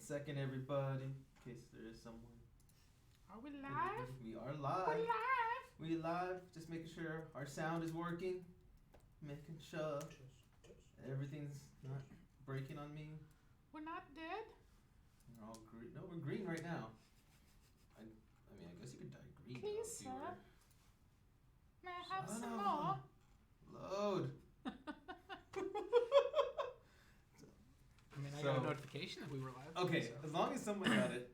second, everybody, in case there is someone. Are we live? We are live. We're live. We live. Just making sure our sound is working. Making sure everything's not breaking on me. We're not dead. We're all green. No, we're green right now. I mean, I guess you could dye green. Please, though, if you sir. were- May I have Son some of more? Load. I mean, I So- got a notification that we were live. Okay, so. as long as someone got it,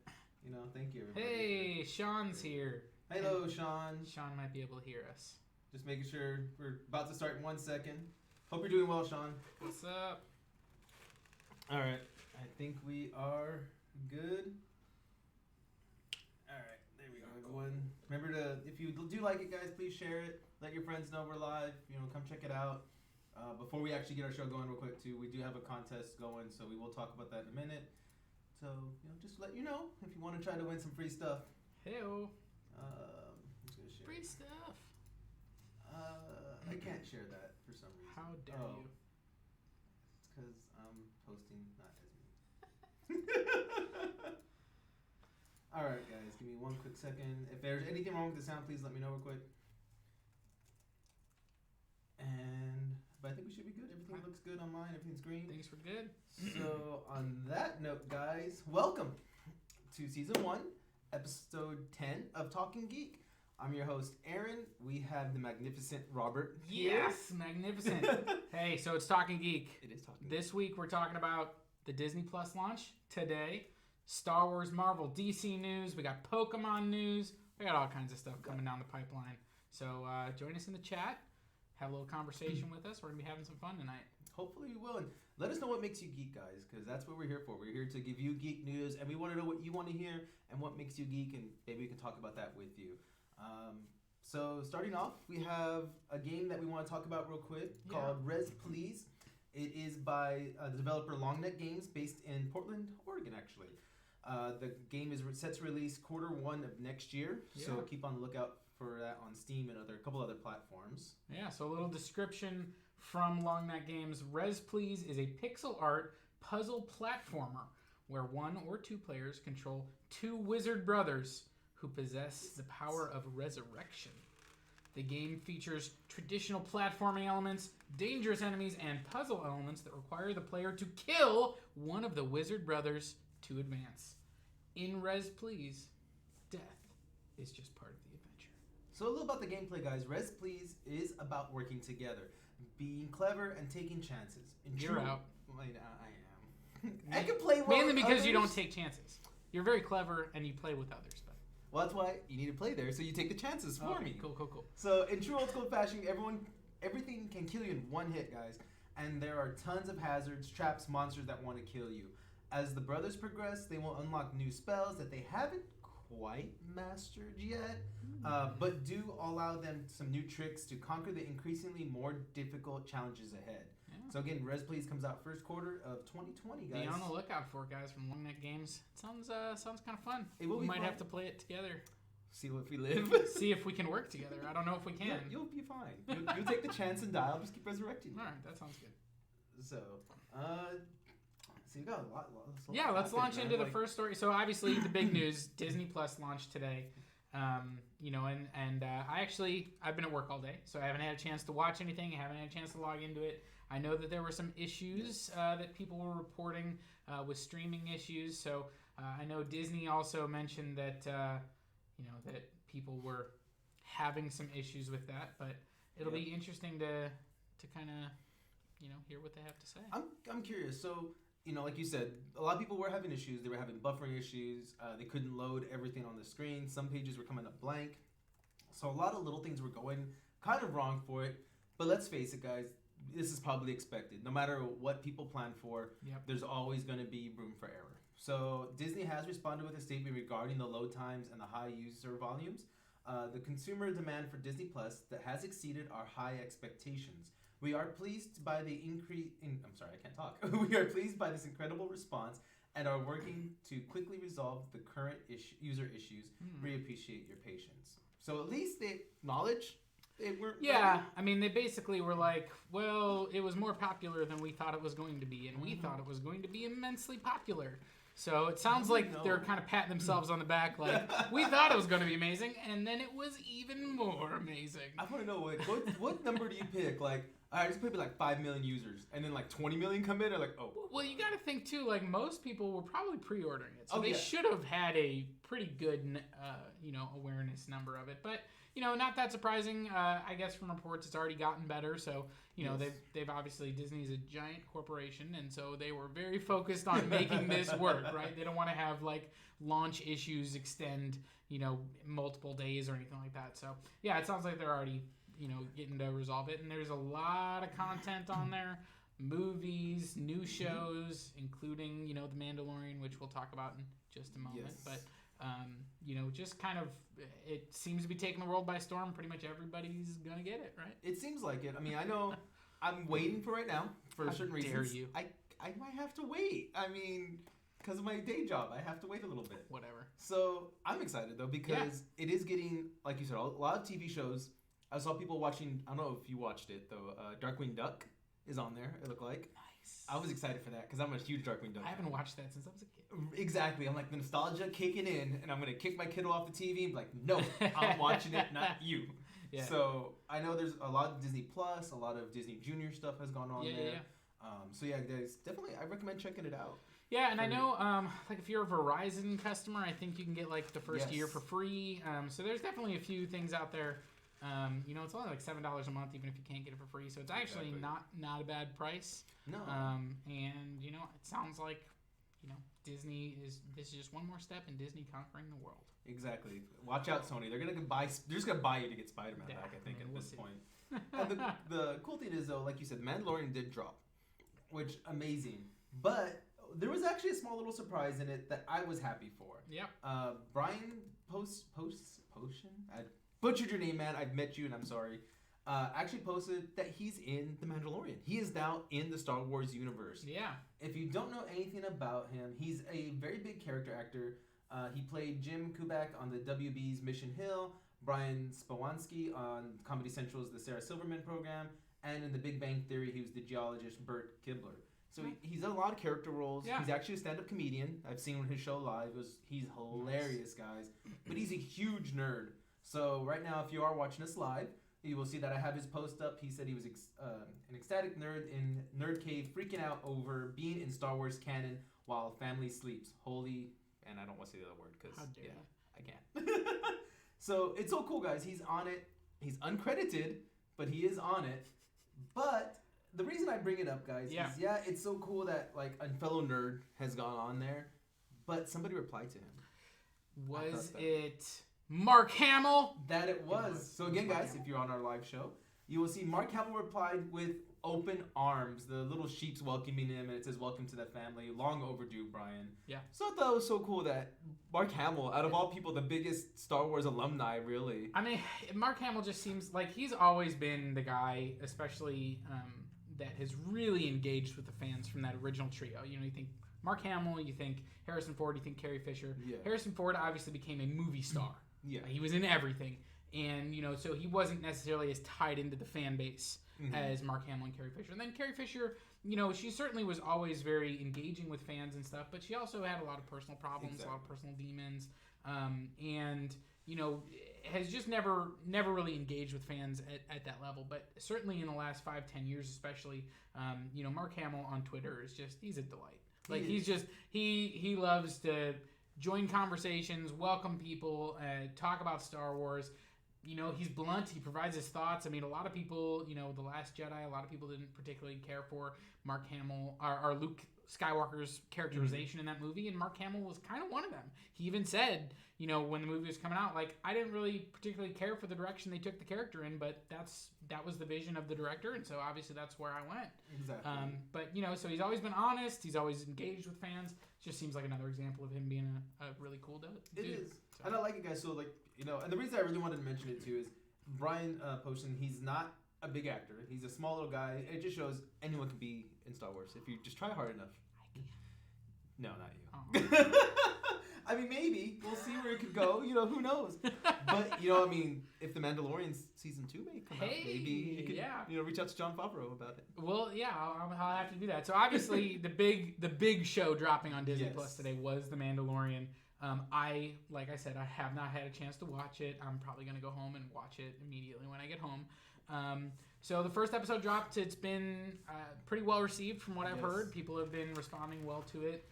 thank you, everybody. Hey, Sean's here. Hello, Sean. Sean might be able to hear us. Just making sure we're about to start in 1 second. Hope you're doing well, Sean. What's up? All right, I think we are good. All right, there we go, everyone. Remember to, if you do like it, guys, please share it. Let your friends know we're live. Come check it out. Before we actually get our show going real quick, too, we do have a contest going, so we will talk about that in a minute. So, just let you know if you want to try to win some free stuff. Hey-o. I'm just going to share. Free stuff. I can't share that for some reason. How dare you? It's because I'm hosting, not as me. Alright, guys, give me 1 quick second. If there's anything wrong with the sound, please let me know real quick. But I think we should be good. Everything looks good on mine. Everything's green. Things were good. So, on that note, guys, welcome to Season 1, Episode 10 of Talkin Geek. I'm your host, Aaron. We have the magnificent Robert here. Yes, magnificent. Hey, so it's Talkin Geek. It is Talkin Geek. This week we're talking about the Disney Plus launch today, Star Wars, Marvel, DC news. We got Pokemon news. We got all kinds of stuff coming down the pipeline. So join us in the chat. Have a little conversation with us. We're going to be having some fun tonight. Hopefully we will. And let us know what makes you geek, guys, because that's what we're here for. We're here to give you geek news, and we want to know what you want to hear and what makes you geek, and maybe we can talk about that with you. So starting off, we have a game that we want to talk about real quick called Res Please. It is by the developer Longneck Games, based in Portland, Oregon, actually. The game is set to release Q1 of next year, so keep on the lookout for that on Steam and a couple other platforms. Yeah, so a little description from Longneck Games. Res Please is a pixel art puzzle platformer where 1 or 2 players control 2 wizard brothers who possess the power of resurrection. The game features traditional platforming elements, dangerous enemies, and puzzle elements that require the player to kill one of the wizard brothers to advance. In Res Please, death is just part of the adventure. So a little about the gameplay, guys. Res Please is about working together, being clever, and taking chances. You're out. I am. I can play well Mainly with because you don't others. take chances. You're very clever and you play with others. But Well, that's why you need to play there, so you take the chances for me. Cool. So in true old school fashion, everything can kill you in one hit, guys. And there are tons of hazards, traps, monsters that want to kill you. As the brothers progress, they will unlock new spells that they haven't quite mastered yet, but do allow them some new tricks to conquer the increasingly more difficult challenges ahead. Yeah. So again, Res Please comes out first quarter of 2020, guys. be on the lookout for it, guys, from Longneck Games. It sounds kind of fun. It will we be might fun. have to play it together. See if we live. See if we can work together. I don't know if we can. You'll be fine. You'll take the chance and die. I'll just keep resurrecting you. All right, that sounds good. So, so you got a lot. Yeah, let's launch into the first story. So obviously the big news, Disney Plus launched today. I've been at work all day, so I haven't had a chance to watch anything. I haven't had a chance to log into it. I know that there were some issues that people were reporting with streaming issues. So I know Disney also mentioned that that people were having some issues with that. But it'll be interesting to kind of hear what they have to say. I'm curious. So, like you said, a lot of people were having issues. They were having buffering issues. They couldn't load everything on the screen. Some pages were coming up blank. So a lot of little things were going kind of wrong for it. But let's face it, guys, this is probably expected. No matter what people plan for, there's always going to be room for error. So Disney has responded with a statement regarding the load times and the high user volumes. The consumer demand for Disney Plus that has exceeded our high expectations. We are pleased by the We are pleased by this incredible response and are working to quickly resolve the current user issues. We appreciate your patience. So at least they acknowledge they weren't. Yeah, I mean, they basically were like, well, it was more popular than we thought it was going to be, and we thought it was going to be immensely popular. So it sounds like they're kind of patting themselves on the back, like, we thought it was going to be amazing, and then it was even more amazing. I want to know, what number do you pick? Like, all right, just maybe like 5 million users, and then like 20 million come in, or like, oh. Well, you got to think, too, like, most people were probably pre-ordering it, so they should have had a pretty good, awareness number of it. But, not that surprising. I guess from reports, it's already gotten better, so... they've obviously, Disney's a giant corporation, and so they were very focused on making this work, right? They don't want to have, like, launch issues extend, multiple days or anything like that. So, yeah, it sounds like they're already, getting to resolve it. And there's a lot of content on there. Movies, new shows, including, The Mandalorian, which we'll talk about in just a moment. Yes. But, just kind of, it seems to be taking the world by storm. Pretty much everybody's going to get it, right? It seems like it. I mean, I know I'm waiting for right now for certain reasons. How dare you? I might have to wait. I mean, because of my day job, I have to wait a little bit. Whatever. So I'm excited, though, because it is getting, like you said, a lot of TV shows. I saw people watching, I don't know if you watched it, though, Darkwing Duck is on there, it looked like. Nice. I was excited for that because I'm a huge Darkwing Duck fan. I haven't watched that since I was a kid. Exactly. I'm like, the nostalgia kicking in, and I'm going to kick my kiddo off the TV and be like, no, I'm watching it, not you. Yeah. So I know there's a lot of Disney Plus, a lot of Disney Junior stuff has gone on there. Yeah. So yeah, guys, definitely, I recommend checking it out. Yeah, and I know, like if you're a Verizon customer, I think you can get like the first year for free. So there's definitely a few things out there. It's only like $7 a month, even if you can't get it for free. So it's actually not a bad price. No. And it sounds like, this is just one more step in Disney conquering the world. Exactly. Watch out, Sony. They're just gonna buy you to get Spider-Man back, I think, at this point. And the cool thing is, though, like you said, Mandalorian did drop, which amazing. But there was actually a small little surprise in it that I was happy for. Yep. Brian Potion? I butchered your name, man. I've met you, and I'm sorry. Actually posted that he's in The Mandalorian. He is now in the Star Wars universe. Yeah. If you don't know anything about him, he's a very big character actor. He played Jim Kubak on the WB's Mission Hill, Brian Spawansky on Comedy Central's The Sarah Silverman program, and in The Big Bang Theory, he was the geologist Bert Kibler. So he's done a lot of character roles. Yeah. He's actually a stand-up comedian. I've seen his show live. He's hilarious, guys. But he's a huge nerd. So right now, if you are watching us live, you will see that I have his post up. He said he was an ecstatic nerd in Nerd Cave, freaking out over being in Star Wars canon while family sleeps. Holy, and I don't want to say the other word because I can't. So it's so cool, guys. He's on it. He's uncredited, but he is on it. But the reason I bring it up, guys, is it's so cool that like a fellow nerd has gone on there, but somebody replied to him. Was it Mark Hamill? That it was. So again, guys, if you're on our live show, you will see Mark Hamill replied with open arms. The little sheep's welcoming him, and it says, "Welcome to the family. Long overdue, Brian." Yeah. So I thought it was so cool that Mark Hamill, out of all people, the biggest Star Wars alumni, really. I mean, Mark Hamill just seems like he's always been the guy, especially that has really engaged with the fans from that original trio. You think Mark Hamill, you think Harrison Ford, you think Carrie Fisher. Yeah. Harrison Ford obviously became a movie star. Yeah. He was in everything. And, so he wasn't necessarily as tied into the fan base as Mark Hamill and Carrie Fisher. And then Carrie Fisher, she certainly was always very engaging with fans and stuff, but she also had a lot of personal problems, a lot of personal demons, and, has just never really engaged with fans at that level. But certainly in the last 5-10 years especially, Mark Hamill on Twitter is just, he's a delight. Like, he loves to join conversations, welcome people, talk about Star Wars. He's blunt. He provides his thoughts. I mean, a lot of people, The Last Jedi, a lot of people didn't particularly care for Mark Hamill, or Luke Skywalker's characterization in that movie, and Mark Hamill was kind of one of them. He even said, when the movie was coming out, like, I didn't really particularly care for the direction they took the character in, but that was the vision of the director, and so obviously that's where I went. Exactly. But, so he's always been honest. He's always engaged with fans. Just seems like another example of him being a really cool dude. It is. So. And I like it, guys. So, like, and the reason I really wanted to mention it, too, is Brian Poston, he's not a big actor. He's a small little guy. It just shows anyone can be in Star Wars if you just try hard enough. I can. No, not you. Oh. I mean, maybe we'll see where it could go. You know, who knows? But you know, I mean, if the Mandalorian season 2 may come out, maybe you could reach out to Jon Favreau about it. Well, yeah, I'll have to do that. So obviously, the big show dropping on Disney Plus today was The Mandalorian. Like I said, I have not had a chance to watch it. I'm probably gonna go home and watch it immediately when I get home. So the first episode dropped. It's been pretty well received from what I've heard. People have been responding well to it.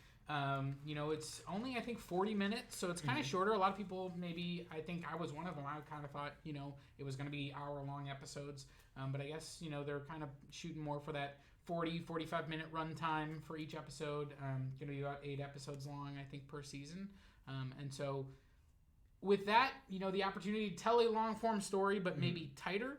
You know, it's only, I think, 40 minutes, so it's kind of shorter. A lot of people, maybe, I think I was one of them, I kind of thought, you know, it was going to be hour-long episodes. But I guess, you know, they're kind of shooting more for that 45-minute runtime for each episode. Going to be about 8 episodes long, I think, per season. And so with that, you know, the opportunity to tell a long-form story, but maybe tighter,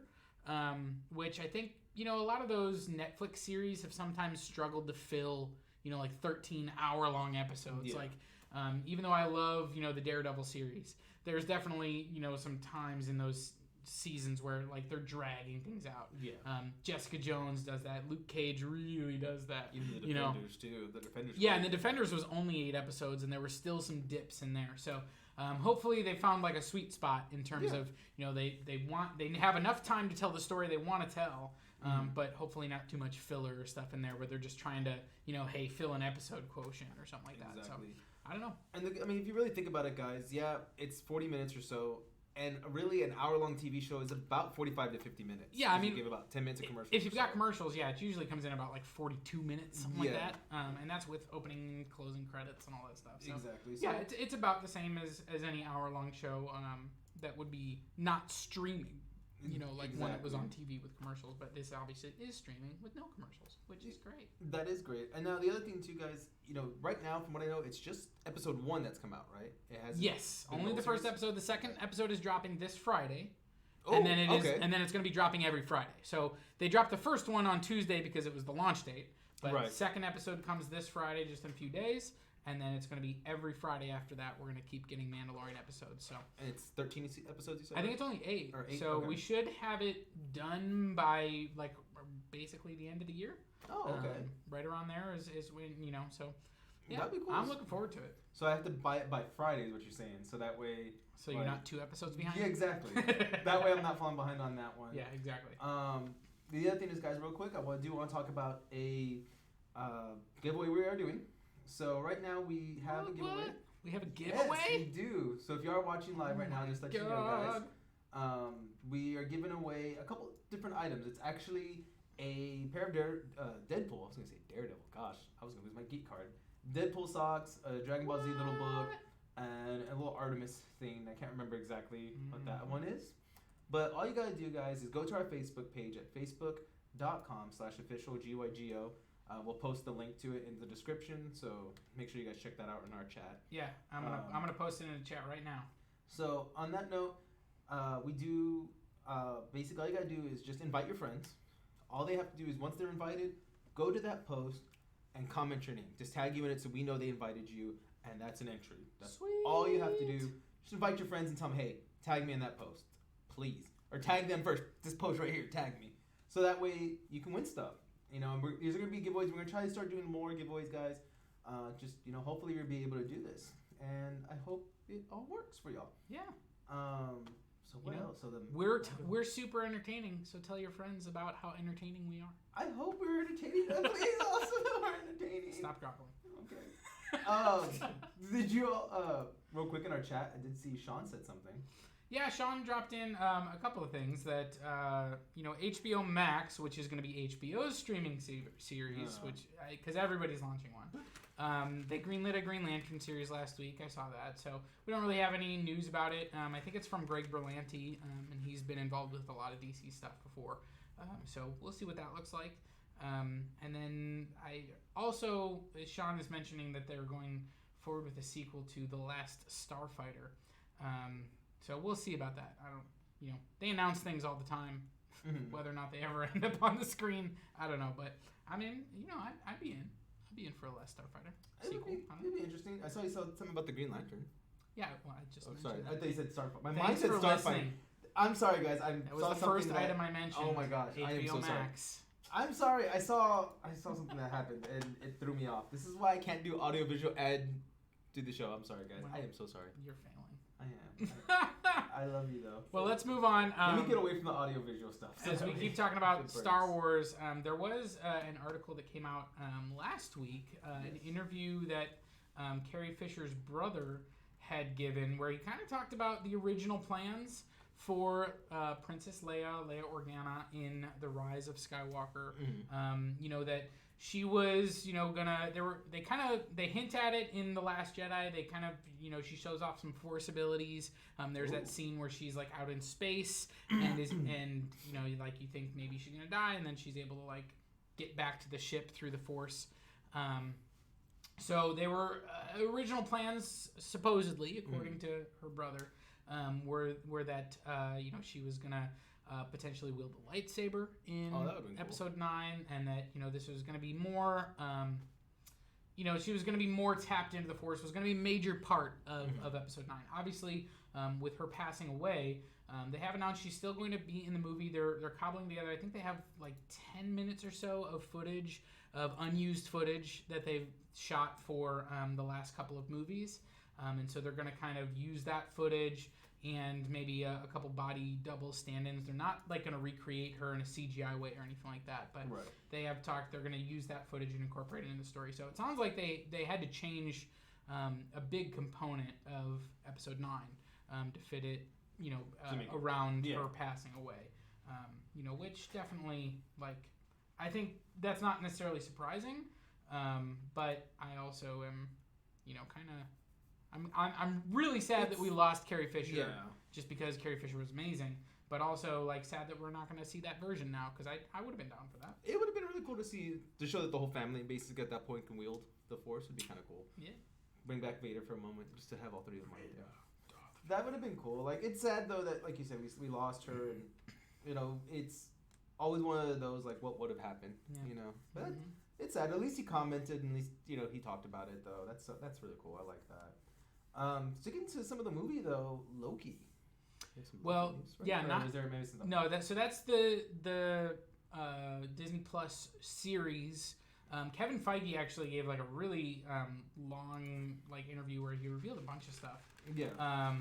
which I think, you know, a lot of those Netflix series have sometimes struggled to fill, you know, like 13-hour-long episodes. Like, even though I love, you know, the Daredevil series, there's definitely, you know, some times in those seasons where, like, they're dragging things out. Jessica Jones does that. Luke Cage really does that. Even the Defenders, too. The Defenders. Yeah, and the Defenders was only 8 episodes, and there were still some dips in there. So, hopefully they found, like, a sweet spot in terms of, you know, they have enough time to tell the story they want to tell, but hopefully not too much filler or stuff in there where they're just trying to, you know, hey, fill an episode quotient or something like that. Exactly. So, I don't know. And I mean, if you really think about it, guys, it's 40 minutes or so. And really, an hour-long TV show is about 45 to 50 minutes. Yeah, I mean, you give about 10 minutes of commercials. If you've got commercials, it usually comes in about like 42 minutes, something like that. And that's with opening, closing credits, and all that stuff. So, exactly. So, yeah, it's about the same as any hour-long show that would be not streaming. You know, like when it was on TV with commercials, but this obviously is streaming with no commercials, which is great. That is great. And now the other thing too, guys, you know, right now from what I know, it's just episode 1 that's come out, right? It has only the first episode. The second episode is dropping this Friday. And then and then it's going to be dropping every Friday. So they dropped the first one on Tuesday because it was the launch date, but the second episode comes this Friday, just in a few days. And then it's going to be every Friday after that. We're going to keep getting Mandalorian episodes. So, and it's 13 episodes, you said? I think it's only 8. Or 8? So we should have it done by, like, basically the end of the year. Oh, okay. Right around there is when, you know, so. Yeah, that'd be cool. I'm looking forward to it. So I have to buy it by Friday is what you're saying. So that way. So you're not 2 episodes behind? Yeah, exactly. That way I'm not falling behind on that one. Yeah, exactly. The other thing is, guys, real quick, I want to talk about a giveaway we are doing. So right now we have a giveaway. What? We have a giveaway? Yes, we do. So if you are watching live right now, just let you know, guys, we are giving away a couple different items. It's actually a pair of Deadpool. I was going to say Daredevil. Gosh, I was going to lose my geek card. Deadpool socks, a Dragon Ball Z little book, and a little Artemis thing. I can't remember exactly what that one is. But all you got to do, guys, is go to our Facebook page at facebook.com/officialgygo. We'll post the link to it in the description, so make sure you guys check that out in our chat. Yeah, I'm gonna post it in the chat right now. So on that note, we do basically all you gotta do is just invite your friends. All they have to do is once they're invited, go to that post and comment your name. Just tag you in it so we know they invited you, and that's an entry. That's all you have to do. Just invite your friends and tell them, hey, tag me in that post, please, or tag them first. This post right here, tag me, so that way you can win stuff. You know, these are going to be giveaways. We're going to try to start doing more giveaways, guys. Just, you know, hopefully you'll be able to do this. And I hope it all works for y'all. Yeah. So what else? So we're super entertaining, so tell your friends about how entertaining we are. I hope we're entertaining. Please also we're entertaining. Stop goggling. Okay. Did you, real quick in our chat, I did see Sean said something. Yeah, Sean dropped in a couple of things that, you know, HBO Max, which is going to be HBO's streaming series, which, because everybody's launching one. They greenlit a Green Lantern series last week. I saw that. So we don't really have any news about it. I think it's from Greg Berlanti, and he's been involved with a lot of DC stuff before. So we'll see what that looks like. And then Sean is mentioning that they're going forward with a sequel to The Last Starfighter. So we'll see about that. You know, they announce things all the time. Whether or not they ever end up on the screen, I don't know. But I mean, you know, I'd be in. I'd be in for a Last Starfighter sequel. It'd be interesting. I saw you said something about the Green Lantern. Yeah, well, I just. Sorry, that. I thought you said Starfighter. My Thanks mind said for Starfighter. listening. I'm sorry, guys. That was the first item I mentioned. Oh my gosh, I am so Max. sorry. I'm sorry. I saw something that happened and it threw me off. This is why I can't do audiovisual do the show. I'm sorry, guys. Well, I am so sorry. You're failing. I am. I love you though. Well, let's move on. Let me get away from the audio-visual stuff. As we keep talking about Star Wars, there was an article that came out last week, an interview that Carrie Fisher's brother had given, where he kind of talked about the original plans for Princess Leia Organa in The Rise of Skywalker. Mm-hmm. That she was, gonna. They hint at it in The Last Jedi. They kind of, she shows off some Force abilities. There's that scene where she's like out in space and you think maybe she's gonna die, and then she's able to like get back to the ship through the Force. So they were original plans, supposedly, according to her brother, were that she was gonna potentially wield the lightsaber in Episode 9, and that this was gonna be more, she was gonna be more tapped into the Force. Was gonna be a major part of Episode 9. Obviously, with her passing away, they have announced she's still going to be in the movie. They're cobbling together. I think they have like 10 minutes or so of footage, of unused footage that they've shot for the last couple of movies, and so they're going to kind of use that footage and maybe a couple body double stand-ins. They're not like going to recreate her in a CGI way or anything like that, but they have talked they're going to use that footage and incorporate it in the story. So it sounds like they had to change a big component of Episode 9 to fit it around her passing away, which definitely, like, I think that's not necessarily surprising, but I also am, I'm really sad that we lost Carrie Fisher, just because Carrie Fisher was amazing, but also like sad that we're not going to see that version now, because I would have been down for that. It would have been really cool to show that the whole family basically at that point can wield the Force. Would be kind of cool. Yeah. Bring back Vader for a moment, just to have all three of them right there. That would have been cool. Like, it's sad though that, like you said, we lost her, and it's always one of those like what would have happened, But it's sad. At least he commented, and at least he talked about it though. That's really cool. I like that. Sticking to some of the movie though, Loki. Well, Loki news, right? yeah, not. Is there maybe some that's the Disney Plus series. Kevin Feige actually gave like a really long like interview where he revealed a bunch of stuff. Yeah.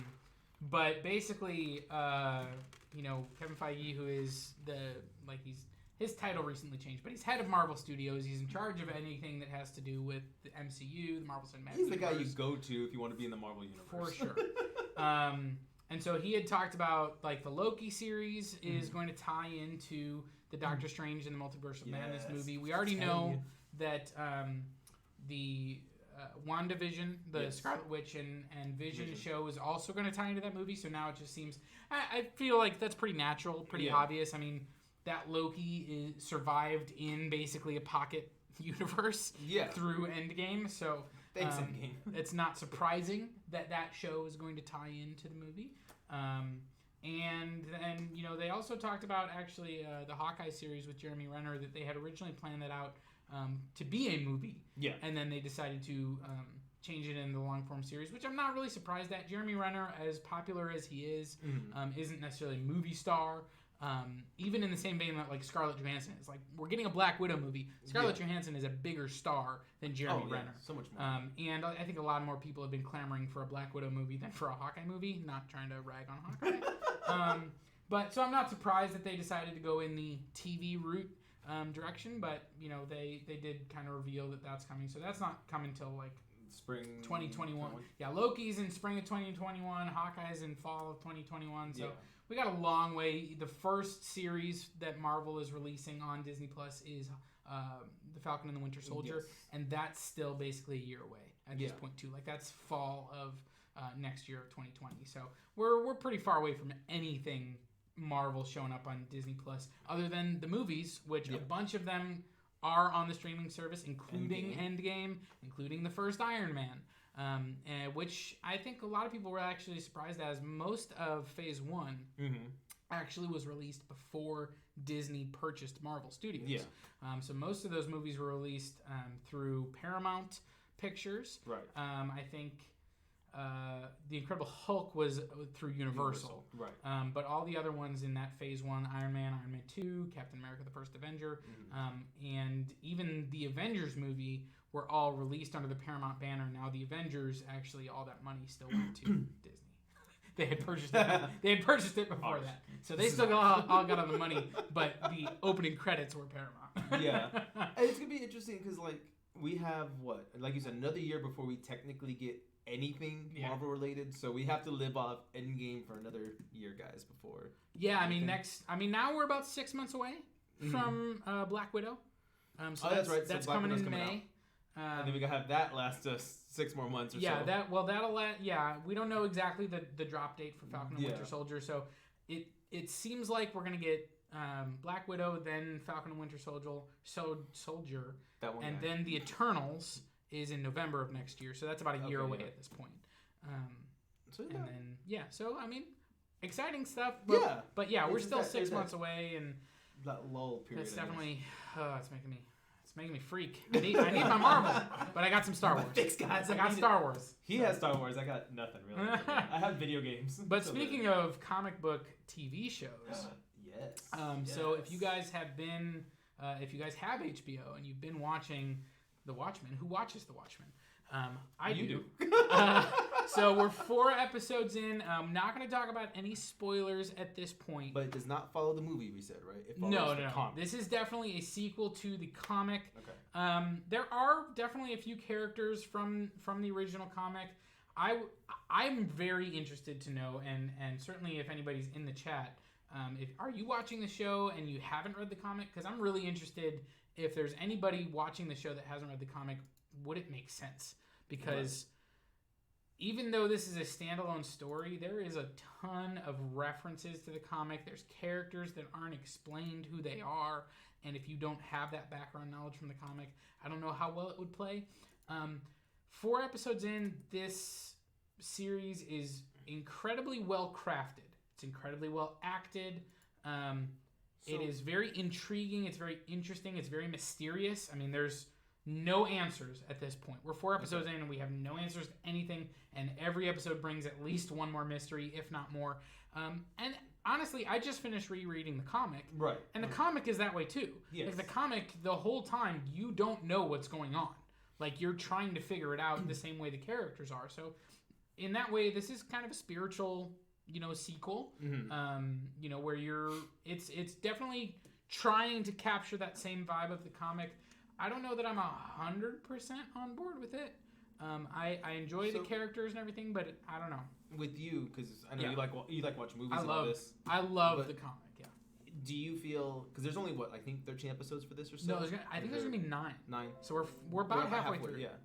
But basically, Kevin Feige, who is his title recently changed, but he's head of Marvel Studios. He's in charge of anything that has to do with the MCU, the Marvel Cinematic Universe. He's the guy you go to if you want to be in the Marvel Universe. For sure. And so he had talked about like the Loki series is going to tie into the Doctor Strange and the Multiverse of Madness movie. We already know that the WandaVision, the Scarlet Witch and Vision show is also going to tie into that movie. So now it just seems, I feel like that's pretty natural, pretty obvious. I mean, that Loki survived in basically a pocket universe through Endgame. So thanks, Endgame. It's not surprising that show is going to tie into the movie. And then, they also talked about actually the Hawkeye series with Jeremy Renner, that they had originally planned that out to be a movie. Yeah. And then they decided to change it into the long-form series, which I'm not really surprised at. Jeremy Renner, as popular as he is, isn't necessarily a movie star. Even in the same vein that like Scarlett Johansson is. Like, we're getting a Black Widow movie. Scarlett Johansson is a bigger star than Jeremy Renner. So much more. And I think a lot more people have been clamoring for a Black Widow movie than for a Hawkeye movie. Not trying to rag on Hawkeye. But so I'm not surprised that they decided to go in the TV route direction. But they did kind of reveal that that's coming. So that's not coming till like spring 2021. Yeah, Loki's in spring of 2021. Hawkeye's in fall of 2021. So we got a long way. The first series that Marvel is releasing on Disney Plus is The Falcon and the Winter Soldier, and that's still basically a year away at this point too. Like, that's fall of next year of 2020. So we're pretty far away from anything Marvel showing up on Disney Plus, other than the movies, which a bunch of them are on the streaming service, including Endgame, including the first Iron Man. Which I think a lot of people were actually surprised, as most of Phase 1 actually was released before Disney purchased Marvel Studios. Yeah. So most of those movies were released through Paramount Pictures. Right. I think The Incredible Hulk was through Universal. Right. But all the other ones in that Phase 1, Iron Man 2, Captain America the First Avenger, and even the Avengers movie were all released under the Paramount banner. Now the Avengers, actually, all that money still went to Disney. They had purchased it. They had purchased it before that, so they still all got on the money. But the opening credits were Paramount. Yeah, and it's gonna be interesting because like we have what, like you said, another year before we technically get anything Marvel related. So we have to live off Endgame for another year, guys. Before. Yeah, I mean now we're about 6 months away from Black Widow. So that's right. That's coming in May. And then we gotta have that last us 6 more months or so. Yeah, we don't know exactly the drop date for Falcon and Winter Soldier, so it seems like we're gonna get Black Widow, then Falcon and Winter Soldier, and then the Eternals is in November of next year, so that's about a year away at this point. So I mean, exciting stuff. But we're still 6 months away, and that lull period. It's definitely it's making me freak. I need my Marvel, but I got some Star Wars. Thanks, guys. I got Star Wars. He has Star Wars. I got nothing really. I have video games. But speaking of comic book TV shows, yes. So if you guys have HBO and you've been watching The Watchmen, who watches The Watchmen? I do. So we're 4 episodes in. I'm not going to talk about any spoilers at this point. But it does not follow the movie, we said, right? It follows the comic. This is definitely a sequel to the comic. Okay. There are definitely a few characters from the original comic. I'm very interested to know, and certainly if anybody's in the chat, are you watching the show and you haven't read the comic? Because I'm really interested if there's anybody watching the show that hasn't read the comic, would it make sense? Because even though this is a standalone story, there is a ton of references to the comic. There's characters that aren't explained who they are, and if you don't have that background knowledge from the comic, I don't know how well it would play. 4 episodes in, this series is incredibly well crafted. It's incredibly well acted. It is very intriguing. It's very interesting. It's very mysterious. I mean, there's no answers at this point. We're 4 episodes in and we have no answers to anything, and every episode brings at least one more mystery, if not more. And honestly, I just finished rereading the comic. Right. And the comic is that way too. Yes. Like the comic, the whole time, you don't know what's going on. Like you're trying to figure it out the same way the characters are. So in that way, this is kind of a spiritual, sequel. Mm-hmm. Where it's definitely trying to capture that same vibe of the comic. I don't know that I'm 100% on board with it. I enjoy the characters and everything, but I don't know. With you, because I know you like watch movies and all this. I love the comic. Yeah. Do you feel, because there's only I think 13 episodes for this or so? No, I think there's gonna be 9. 9. So we're about halfway through. Yeah.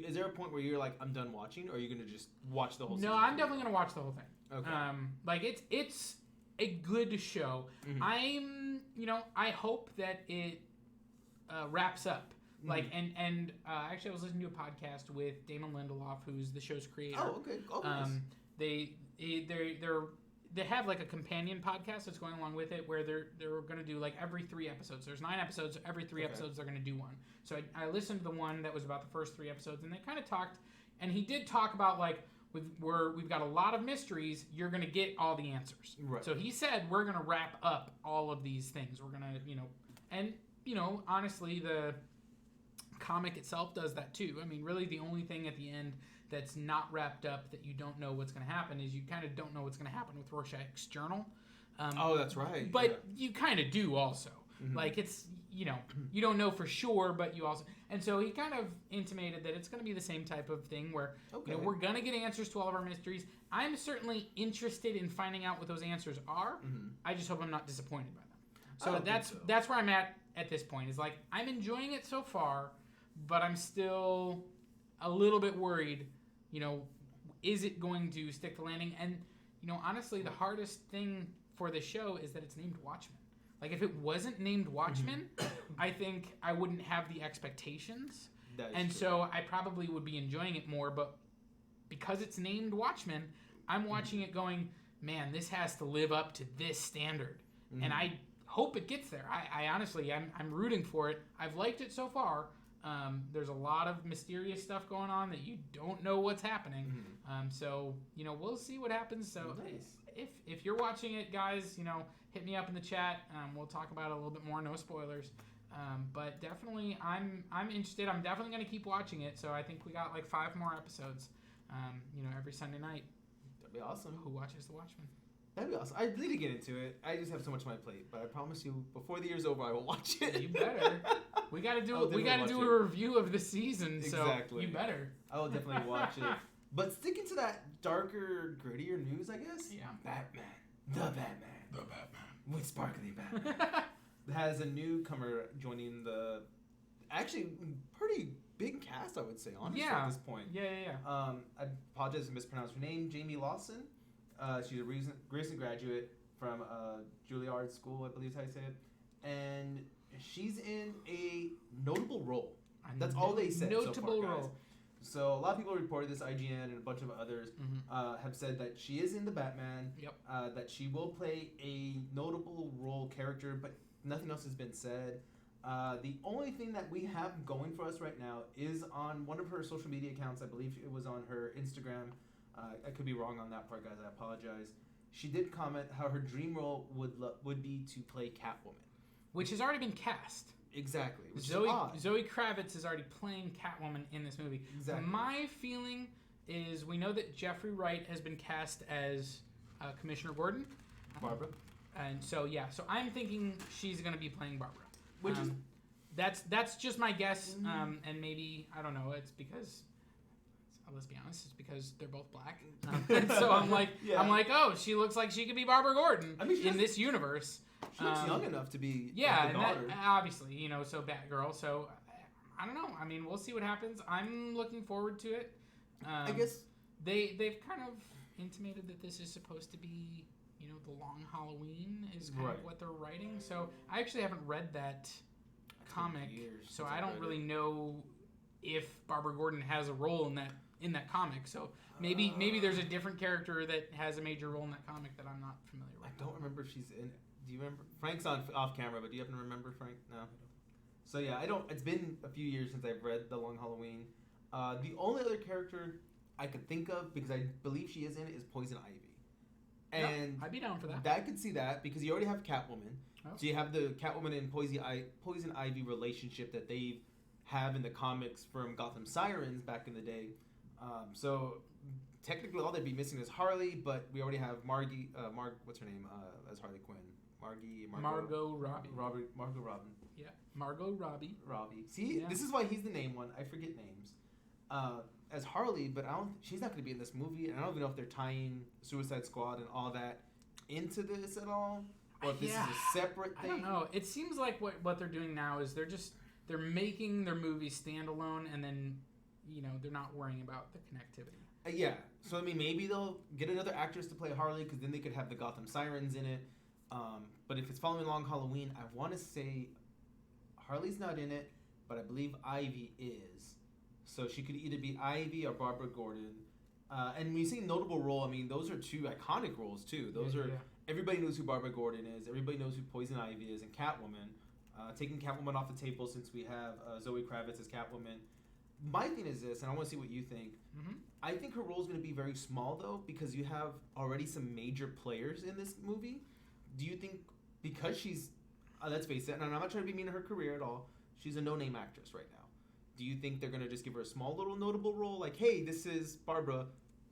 Is there a point where you're like, I'm done watching, or are you gonna just watch the whole season? No, I'm definitely gonna watch the whole thing. Okay. It's a good show. Mm-hmm. I hope that it wraps up. Like and actually, I was listening to a podcast with Damon Lindelof, who's the show's creator. Oh, okay. Oh, nice. They have like a companion podcast that's going along with it, where they're going to do like every 3 episodes. There's 9 episodes. Every 3 episodes, they're going to do one. So I listened to the one that was about the first 3 episodes, and they kind of talked. And he did talk about like we've got a lot of mysteries. You're going to get all the answers. Right. So he said we're going to wrap up all of these things. We're going to honestly the comic itself does that too. I mean, really the only thing at the end that's not wrapped up that you don't know what's going to happen is you kind of don't know what's going to happen with Rorschach's journal. That's right. But you kind of do also. Mm-hmm. Like it's, you don't know for sure, but you also... And so he kind of intimated that it's going to be the same type of thing where we're going to get answers to all of our mysteries. I'm certainly interested in finding out what those answers are. Mm-hmm. I just hope I'm not disappointed by them. So that's where I'm at this point. Is like, I'm enjoying it so far, but I'm still a little bit worried, is it going to stick the landing? And, honestly, the hardest thing for the show is that it's named Watchmen. Like, if it wasn't named Watchmen, I think I wouldn't have the expectations. And true. So I probably would be enjoying it more, but because it's named Watchmen, I'm watching it going, man, this has to live up to this standard. Mm-hmm. And I hope it gets there. I honestly, I'm rooting for it. I've liked it so far. There's a lot of mysterious stuff going on that you don't know what's happening. Mm-hmm. So, we'll see what happens. So nice. if you're watching it, guys, hit me up in the chat. We'll talk about it a little bit more. No spoilers. But definitely, I'm interested. I'm definitely going to keep watching it. So I think we got like 5 more episodes. Every Sunday night. That'd be awesome. Who watches The Watchmen? That'd be awesome. I need to get into it. I just have so much on my plate, but I promise you, before the year's over, I will watch it. You better. We got to do. We got to do a review of the season. Exactly. So you better. I will definitely watch it. But sticking to that darker, grittier news, I guess. Yeah. Batman. The Batman. With sparkly Batman. Has a newcomer joining the actually pretty big cast, I would say, honestly, at this point. Yeah. I apologize if I mispronounced her name. Jamie Lawson. She's a recent graduate from Juilliard School, I believe is how you say it. And she's in a notable role. That's all they said so far, guys. Role. So a lot of people reported this, IGN and a bunch of others have said that she is in the Batman, that she will play a notable role character, but nothing else has been said. The only thing that we have going for us right now is on one of her social media accounts. I believe it was on her Instagram. I could be wrong on that part, guys. I apologize. She did comment how her dream role would be to play Catwoman. Which has already been cast. Exactly. Zoe Kravitz is already playing Catwoman in this movie. Exactly. My feeling is we know that Jeffrey Wright has been cast as Commissioner Gordon. Barbara. And so I'm thinking she's going to be playing Barbara. Which is that's just my guess. And maybe I don't know. It's because let's be honest. It's because they're both black. And so I'm like, oh, she looks like she could be Barbara Gordon in this universe. She looks young enough to be the daughter. Obviously, so Batgirl. So I don't know. I mean, we'll see what happens. I'm looking forward to it. I guess they've kind of intimated that this is supposed to be, the Long Halloween is kind of what they're writing. So I actually haven't read that comic, so I don't really know if Barbara Gordon has a role in that comic. So maybe there's a different character that has a major role in that comic that I'm not familiar with. I don't remember if she's in. Do you remember? Frank's off camera, but do you happen to remember Frank? No. So yeah, I don't. It's been a few years since I've read The Long Halloween. The only other character I could think of, because I believe she is in it, is Poison Ivy. And I'd be down for that. I could see that because you already have Catwoman. Oh. So you have the Catwoman and Poison Ivy relationship that they have in the comics from Gotham Sirens back in the day. So technically, all they'd be missing is Harley, but we already have what's her name as Harley Quinn? Margot Robbie. Margot Robin. Yeah, Margot Robbie. See, this is why he's the name one. I forget names. As Harley, but she's not going to be in this movie. And I don't even know if they're tying Suicide Squad and all that into this at all, or if this is a separate thing. I don't know. It seems like what they're doing now is they're making their movies standalone, and then they're not worrying about the connectivity. Yeah. So I mean, maybe they'll get another actress to play Harley, because then they could have the Gotham Sirens in it. But if it's following Long Halloween, I want to say Harley's not in it, but I believe Ivy is. So she could either be Ivy or Barbara Gordon. And when you say notable role, I mean, those are two iconic roles, too. Everybody knows who Barbara Gordon is. Everybody knows who Poison Ivy is, and Catwoman. Taking Catwoman off the table since we have Zoe Kravitz as Catwoman. My thing is this, and I want to see what you think. Mm-hmm. I think her role is going to be very small, though, because you have already some major players in this movie. Do you think, because she's, let's face it, and I'm not trying to be mean to her career at all, she's a no-name actress right now. Do you think they're going to just give her a small little notable role, like, hey, this is Barbara,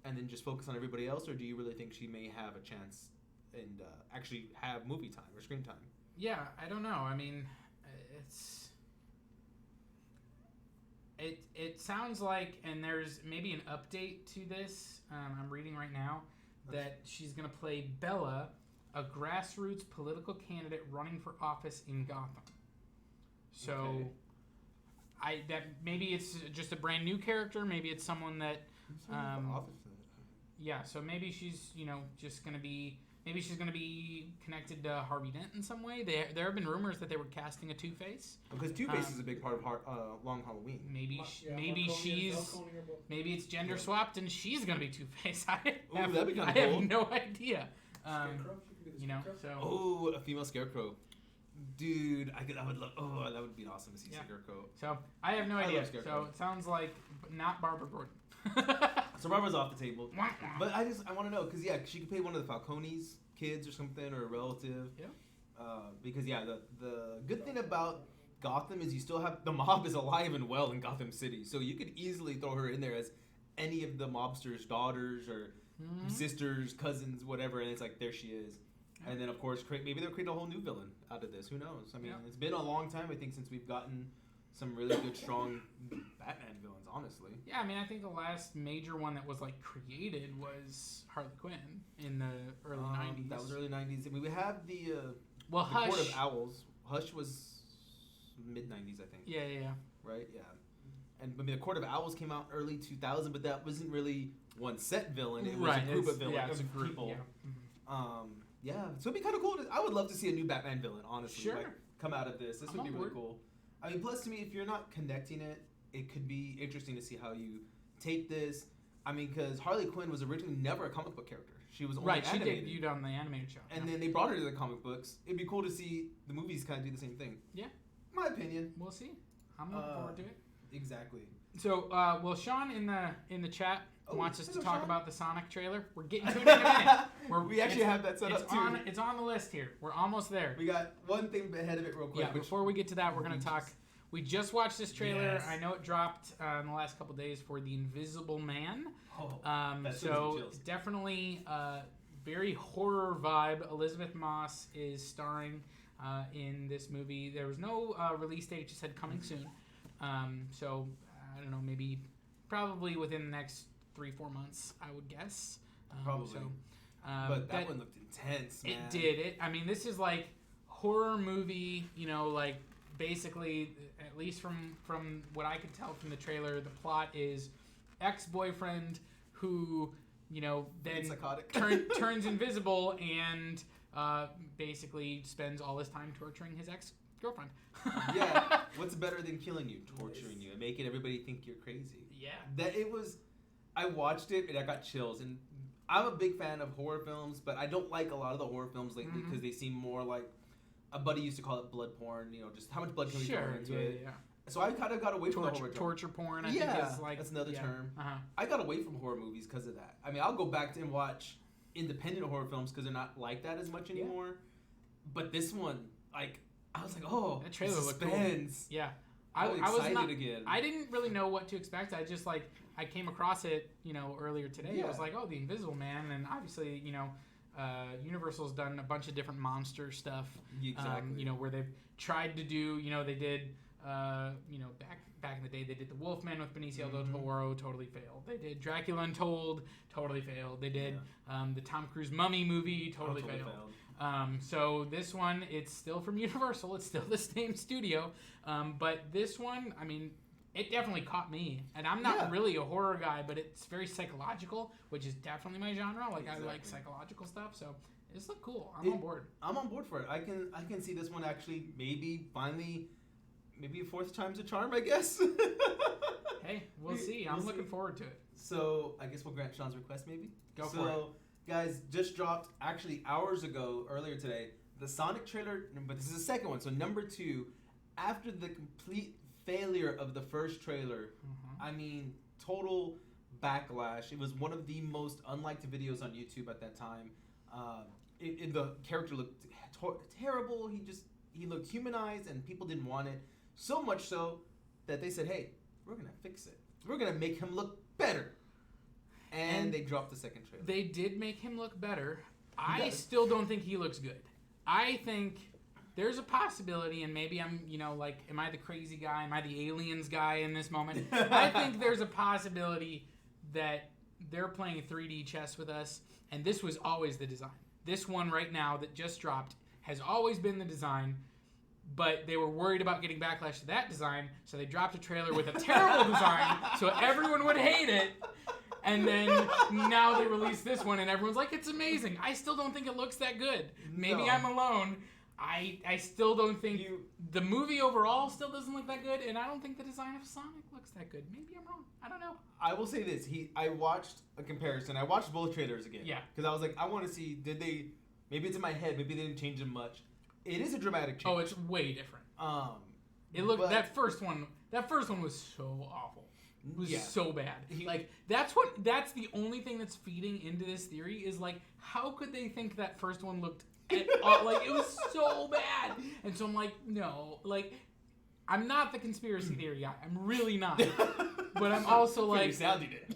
and then just focus on everybody else, or do you really think she may have a chance and actually have movie time or screen time? Yeah, I don't know. I mean, it sounds like, and there's maybe an update to this, I'm reading right now, that she's going to play Bella, a grassroots political candidate running for office in Gotham. So, maybe it's just a brand new character. Maybe it's someone that, so maybe she's just gonna be. Maybe she's gonna be connected to Harvey Dent in some way. There have been rumors that they were casting a Two-Face. Because Two-Face is a big part of Long Halloween. Maybe it's gender swapped and she's gonna be Two-Face. I have no idea. A female Scarecrow. Dude, I would love. Oh, that would be awesome to see Scarecrow. So I have no idea. So it sounds like not Barbara Gordon. So Barbara's off the table. But I want to know, because she could play one of the Falcone's kids or something, or a relative. Yeah. Because the good thing about Gotham is you still have the mob is alive and well in Gotham City, so you could easily throw her in there as any of the mobsters' daughters or sisters, cousins, whatever, and it's like there she is. And then of course maybe they'll create a whole new villain out of this. Who knows? I mean, it's been a long time I think since we've gotten some really good strong Batman villains. Honestly. Yeah, I mean, I think the last major one that was like created was Harley Quinn in the early '90s. That was early '90s. I mean, we have the Hush. Court of Owls. Hush was mid '90s, I think. Yeah. Right. Yeah. And I mean, the Court of Owls came out early 2000, but that wasn't really one set villain. It was a group of villains. Yeah, it was a group. People. Yeah. So it'd be kind of cool. I would love to see a new Batman villain. Honestly, sure. Like, come out of this. This would be really cool. I mean, plus to me, if you're not connecting it, it could be interesting to see how you take this. I mean, because Harley Quinn was originally never a comic book character. She was only animated. She debuted on the animated show. And then they brought her to the comic books. It'd be cool to see the movies kind of do the same thing. Yeah. My opinion. We'll see. I'm looking forward to it. Exactly. So, Sean in the chat wants us to talk about the Sonic trailer. We're getting to it in a minute. We actually have that set up too. It's on the list here. We're almost there. We got one thing ahead of it real quick. Yeah, before we get to that, we're going to talk. We just watched this trailer. Yes. I know it dropped in the last couple days for The Invisible Man. So it's definitely very horror vibe. Elizabeth Moss is starring in this movie. There was no release date. It just said coming soon. So I don't know, probably within the next 3-4 months, I would guess. Probably. But that one looked intense, man. It did. I mean, this is like horror movie, like basically, at least from what I could tell from the trailer, the plot is ex-boyfriend who, then turns invisible and basically spends all his time torturing his ex-girlfriend. Yeah. What's better than killing you, torturing you, and making everybody think you're crazy? Yeah. I watched it and I got chills. And I'm a big fan of horror films, but I don't like a lot of the horror films lately because they seem more like, a buddy used to call it blood porn, just how much blood can we throw into it. Yeah. So I kind of got away from the horror torture porn, I think is like... that's another term. I got away from horror movies because of that. I mean, I'll go back and watch independent horror films because they're not like that as much anymore. Yeah. But this one, I was like, oh, that trailer looked cool. Yeah. I was excited again. I didn't really know what to expect. I just, I came across it, earlier today. Yeah. I was like, oh, The Invisible Man. And obviously, Universal's done a bunch of different monster stuff. Exactly. Where they've tried to do, they did, back in the day, they did The Wolfman with Benicio del Toro, totally failed. They did Dracula Untold, totally failed. They did the Tom Cruise Mummy movie, totally failed. So this one, it's still from Universal. It's still the same studio. But this one, I mean, it definitely caught me. And I'm not really a horror guy, but it's very psychological, which is definitely my genre. I like psychological stuff. So this looked cool. I'm on board. I'm on board for it. I can see this one actually maybe a fourth time's a charm, I guess. Hey, we'll see. I'm looking forward to it. So I guess we'll grant Sean's request maybe. Go for it. Guys, just dropped actually hours ago, earlier today, the Sonic trailer, but this is the second one. So number 2, after the complete failure of the first trailer, I mean, total backlash. It was one of the most unliked videos on YouTube at that time. The character looked terrible. He looked humanized, and people didn't want it. So much so that they said, hey, we're going to fix it. We're going to make him look better. And they dropped the second trailer. They did make him look better. I still don't think he looks good. I think there's a possibility, and maybe I'm, am I the crazy guy? Am I the aliens guy in this moment? I think there's a possibility that they're playing 3D chess with us, and this was always the design. This one right now that just dropped has always been the design, but they were worried about getting backlash to that design, so they dropped a trailer with a terrible design so everyone would hate it. And then now they release this one, and everyone's like, it's amazing. I still don't think it looks that good. Maybe I'm alone. I still don't think... The movie overall still doesn't look that good, and I don't think the design of Sonic looks that good. Maybe I'm wrong. I don't know. I will say this. I watched a comparison. I watched both trailers again. Yeah. Because I was like, I want to see, did they... Maybe it's in my head. Maybe they didn't change them much. It is a dramatic change. Oh, it's way different. It looked... That first one was so awful. It was so bad. That's the only thing that's feeding into this theory is how could they think that first one looked at all, it was so bad. And so I'm like, no, I'm not the conspiracy theory guy. I'm really not. But I'm also like, sounding it.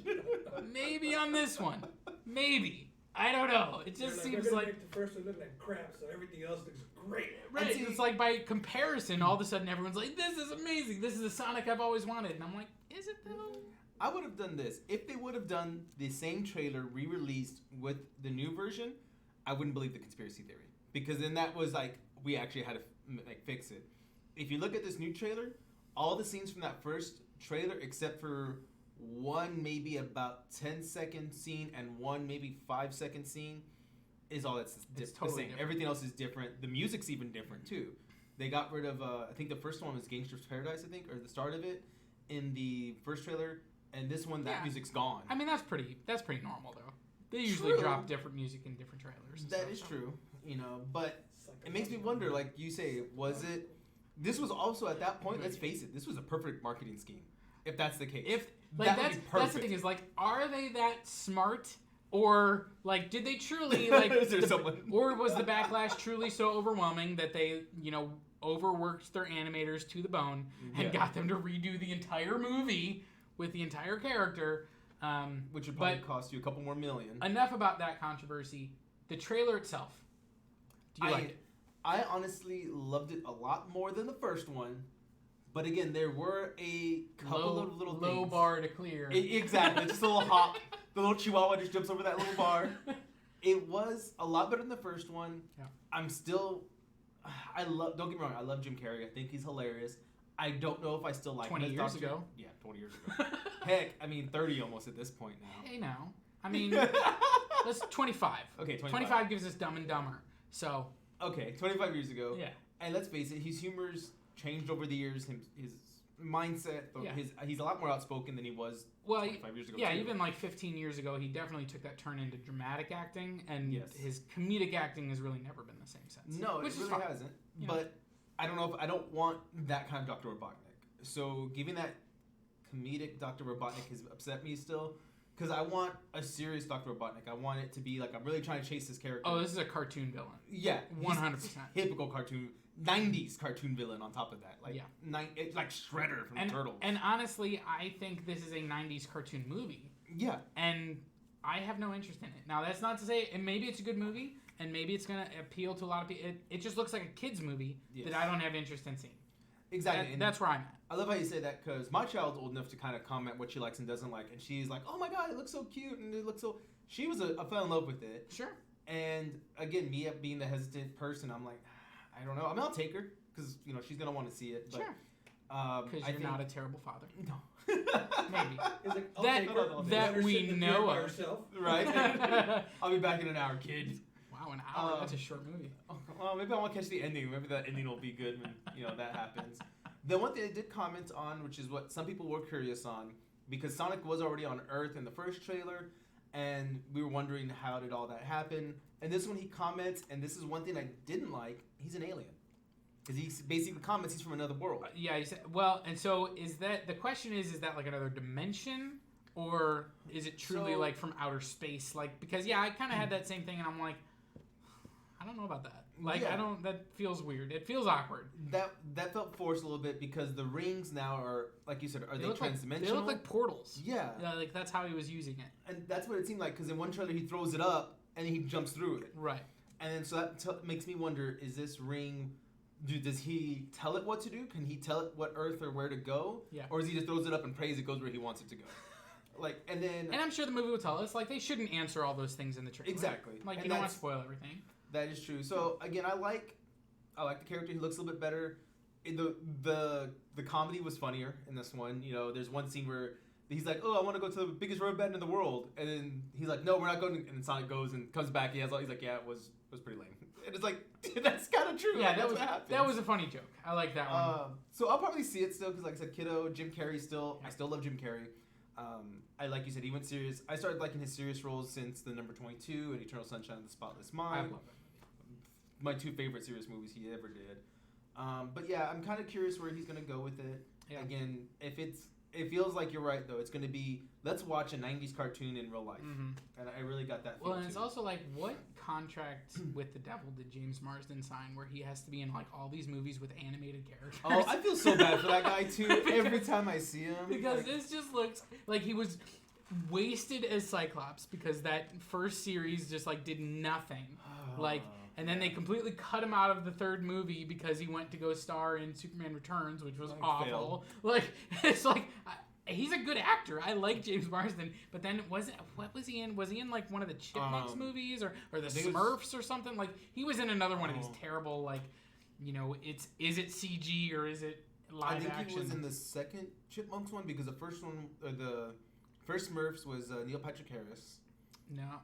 maybe on this one. Maybe. I don't know. It just seems like make the first one look like crap, so everything else looks great. Right. It's like by comparison, all of a sudden everyone's like, "This is amazing. This is the Sonic I've always wanted." And I'm like, "Is it though?" I would have done this if they would have done the same trailer re-released with the new version. I wouldn't believe the conspiracy theory, because then that was like we actually had to fix it. If you look at this new trailer, all the scenes from that first trailer, except for one maybe about 10-second scene and one maybe 5-second scene, is all that's It's the totally same. different. Everything else is different. The music's even different too. They got rid of I think the first one was Gangster's Paradise, I think, or the start of it in the first trailer, and this one that music's gone. I mean, that's pretty normal though. They usually drop different music in different trailers. And That stuff. is true, but it makes me wonder, like you say, was it? This was also at that point. Let's face it, this was a perfect marketing scheme. If that's the case, If that like would that's be perfect. the thing is like, are they that smart, or like did they truly like, Is there someone? or was the backlash truly so overwhelming that they overworked their animators to the bone and got them to redo the entire movie with the entire character? Which would probably cost you a couple more million. Enough about that controversy. The trailer itself. Do you like it? I honestly loved it a lot more than the first one, but again, there were a couple of little low things. bar to clear. Exactly, just a little hop. The little chihuahua just jumps over that little bar. It was a lot better than the first one. Yeah. I'm still, don't get me wrong, I love Jim Carrey. I think he's hilarious. I don't know if I still like 20 him as years Doctor. ago. Yeah, 20 years ago. Heck, I mean 30 almost at this point now. Hey now. I mean, let's 25. Okay, 25 gives us Dumb and Dumber. So. Okay, 25 years ago. Yeah. And let's face it, his humor's changed over the years. His mindset, Yeah. He's a lot more outspoken than he was 25 years ago. Yeah, too. even like 15 years ago, he definitely took that turn into dramatic acting, and Yes. his comedic acting has really never been the same since. No, which it is really fine. hasn't. You But I don't know if I don't want that kind of Dr. Robotnik. So giving that comedic Dr. Robotnik has upset me still, because I want a serious Dr. Robotnik. I want it to be like I'm really trying to chase this character. Oh, this is a cartoon villain. Yeah, 100%. Typical cartoon, 90s cartoon villain on top of that. Like Yeah. It's like Shredder from And, Turtles. and honestly, I think this is a 90s cartoon movie. Yeah. And I have no interest in it. Now, that's not to say, and maybe it's a good movie, and maybe it's going to appeal to a lot of people. It just looks like a kid's movie that I don't have interest in seeing. Exactly. That's where I'm at. I love how you say that, because my child's old enough to kind of comment what she likes and doesn't like, and she's like, "Oh my god, it looks so cute," and it looks so. She was I fell in love with it. Sure. And again, me being the hesitant person, I'm like, I don't know. I mean, I'll take her because she's gonna want to see it. But, sure. Because you're not a terrible father. No. Maybe. He's like, That we know of. Right. I'll be back in an hour, kid. Wow, an hour. That's a short movie. Well, maybe I want to catch the ending. Maybe that ending will be good when that happens. The one thing I did comment on, which is what some people were curious on, because Sonic was already on Earth in the first trailer, and we were wondering how did all that happen. And this one he comments, and this is one thing I didn't like. He's an alien. Because he basically comments he's from another world. Yeah, he said, well, and so is that, the question is that like another dimension? Or is it truly like from outer space? Like, because I kind of had that same thing, and I'm like, I don't know about that. Like, that feels weird. It feels awkward. That felt forced a little bit, because the rings now are, like you said, are they transdimensional? They look like portals. Yeah. Like that's how he was using it. And that's what it seemed like, because in one trailer he throws it up, and he jumps through it. Right. And then so that makes me wonder, is this ring, does he tell it what to do? Can he tell it what Earth or where to go? Yeah. Or is he just throws it up and prays it goes where he wants it to go? And I'm sure the movie will tell us, like, they shouldn't answer all those things in the trailer. Exactly. Like, and you don't want to spoil everything. That is true. So again, I like the character. He looks a little bit better. The comedy was funnier in this one. There's one scene where he's like, "Oh, I want to go to the biggest rubber band in the world," and then he's like, "No, we're not going." And Sonic goes and comes back. He's like, "Yeah, it was pretty lame." And it's like, that's kind of true. Yeah, Like, that was a funny joke. I like that one. So I'll probably see it still, because like I said, kiddo, Jim Carrey still. I still love Jim Carrey. I like you said, he went serious. I started liking his serious roles since the number 22 and Eternal Sunshine of the Spotless Mind. I love it. My two favorite serious movies he ever did. But yeah, I'm kind of curious where he's gonna go with it. Yeah. Again, it feels like you're right though. It's gonna be let's watch a 90s cartoon in real life. Mm-hmm. And I really got that feel, Well, and it's too. also like, what contract with the devil did James Marsden sign where he has to be in like all these movies with animated characters? Oh, I feel so bad for that guy, too, every time I see him. Because like, this just looks like he was wasted as Cyclops because that first series just like did nothing. Like, and then they completely cut him out of the third movie because he went to go star in Superman Returns, which was awful. Failed. Like, it's like he's a good actor. I like James Marsden, but then what was he in? Was he in like one of the Chipmunks movies or the Smurfs or something? Like he was in another one of these terrible like, is it CG or is it live action? I think he was in the second Chipmunks one because the first one, or the first Smurfs was Neil Patrick Harris.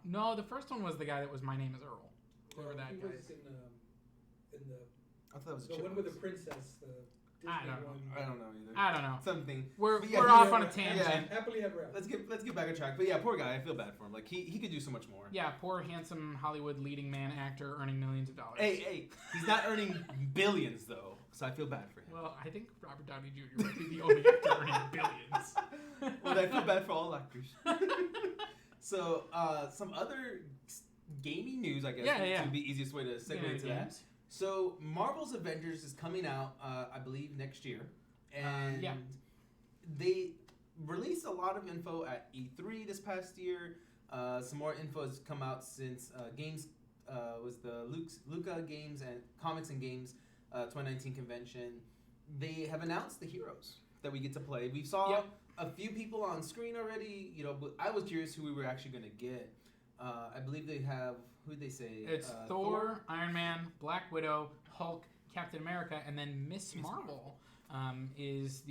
No, the first one was the guy that was My Name Is Earl. Whoever that guy is. In the I thought it was a one Chipmunks. with the princess, the Disney I don't know. one. I don't know either. I don't know. Something. We're But yeah, off on a tangent. Yeah. Happily ever after. Let's get back on track. But yeah, poor guy. I feel bad for him. Like he could do so much more. Yeah, poor handsome Hollywood leading man actor earning millions of dollars. Hey, he's not earning billions though, so I feel bad for him. Well, I think Robert Downey Jr. might be the only actor earning billions. Well, I feel bad for all actors. So, some other gaming news, I guess, would be the easiest way to segue into that. So, Marvel's Avengers is coming out, I believe, next year. And they released a lot of info at E3 this past year. Some more info has come out since Games was the Luca Games and Comics and Games 2019 convention. They have announced the heroes that we get to play. We saw a few people on screen already. But I was curious who we were actually going to get. I believe they have, who did they say? It's Thor, Iron Man, Black Widow, Hulk, Captain America, and then Miss Marvel is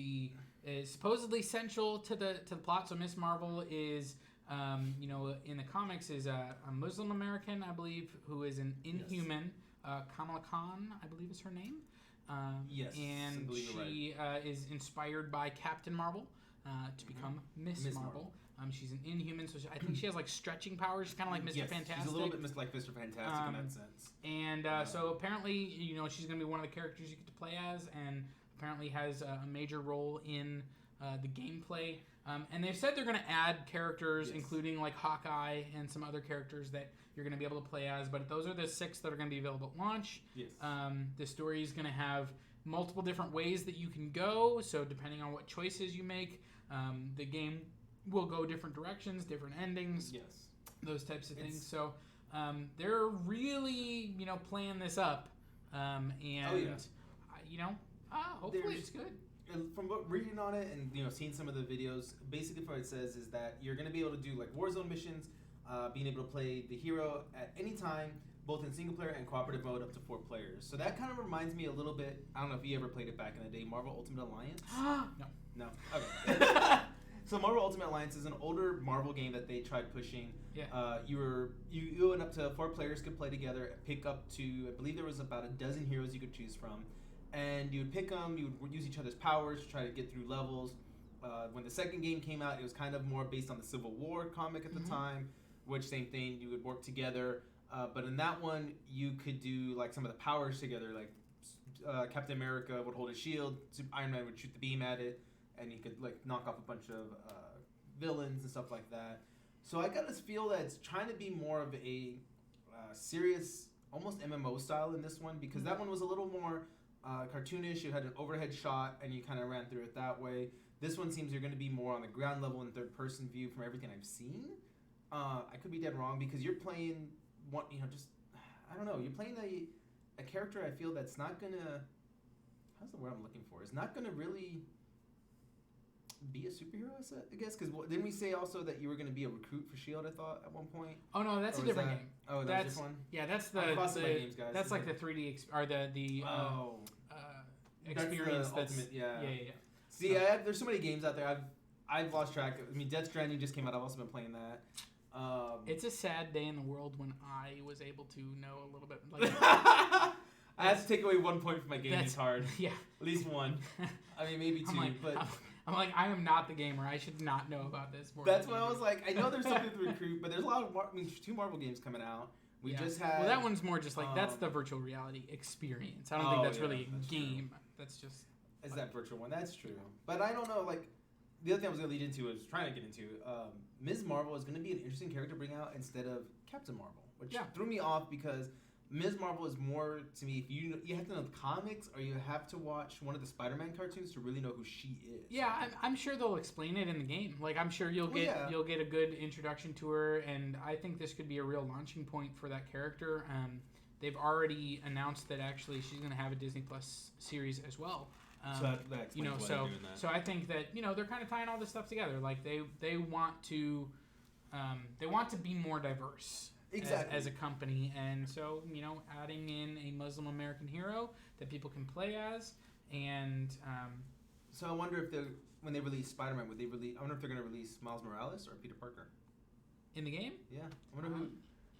supposedly essential to the plot. So Miss Marvel is, in the comics is a Muslim American, I believe, who is an Inhuman. Kamala Khan, I believe is her name. Yes, and she is inspired by Captain Marvel to become Miss Marvel. She's an Inhuman, so I think she has like stretching powers. She's kind of like Mr. Fantastic. She's a little bit like Mr. Fantastic in that sense. And so apparently, she's going to be one of the characters you get to play as, and apparently has a major role in the gameplay. And they've said they're going to add characters, including like Hawkeye and some other characters that you're going to be able to play as. But those are the 6 that are going to be available at launch. Yes. The story is going to have multiple different ways that you can go. So depending on what choices you make, the game will go different directions, different endings. Yes. Those types of things. So they're really, playing this up. Hopefully it's good. From reading on it and seeing some of the videos, basically what it says is that you're going to be able to do like Warzone missions, being able to play the hero at any time, both in single player and cooperative mode, up to 4 players. So that kind of reminds me a little bit. I don't know if you ever played it back in the day, Marvel Ultimate Alliance. No. Okay. So Marvel Ultimate Alliance is an older Marvel game that they tried pushing. Yeah. You and up to 4 players could play together, pick up to, I believe there was about a dozen heroes you could choose from. And you would pick them, you would use each other's powers to try to get through levels. When the second game came out, it was kind of more based on the Civil War comic at the time, which same thing, you would work together. But in that one, you could do like some of the powers together, like Captain America would hold a shield, Iron Man would shoot the beam at it, and you could like knock off a bunch of villains and stuff like that. So I got this feel that it's trying to be more of a serious, almost MMO style in this one, because that one was a little more cartoonish. You had an overhead shot and you kind of ran through it that way. This one seems you're going to be more on the ground level in third person view from everything I've seen. I could be dead wrong because you're playing I don't know, you're playing a character I feel that's not going to, how's the word I'm looking for? Is not going to really be a superhero, I guess, because didn't we say also that you were going to be a recruit for S.H.I.E.L.D., I thought, at one point? Oh, no, that's a different game. Oh, that's one? Yeah, that's games, guys. That's like the 3D, experience that's that's... ultimate, yeah. Yeah. See, there's so many games out there, I've lost track. I mean, Death Stranding just came out, I've also been playing that. It's a sad day in the world when I was able to know a little bit. Like, I have to take away 1 point from my gaming card. Yeah. At least 1. I mean, maybe 2, but... I'm like, I am not the gamer. I should not know about this. That's why I was like, I know there's something to recruit, but there's a lot of 2 Marvel games coming out. We just had... Well, that one's more just like, that's the virtual reality experience. I don't think that's really a game. That's just... Is that virtual one? That's true. But I don't know, like, the other thing I was going to lead into was trying to get into Ms. Marvel is going to be an interesting character to bring out instead of Captain Marvel, which threw me off because Ms. Marvel is more to me. If you have to know the comics or you have to watch one of the Spider-Man cartoons to really know who she is. Yeah, I'm sure they'll explain it in the game. Like I'm sure you'll get a good introduction to her, and I think this could be a real launching point for that character. They've already announced that actually she's going to have a Disney Plus series as well. So that explains why they're doing that. So I think that they're kind of tying all this stuff together. Like they want to be more diverse as a company, and so adding in a Muslim American hero that people can play as, and so I wonder if when they release Spider-Man, I wonder if they're going to release Miles Morales or Peter Parker in the game. Yeah, I wonder who.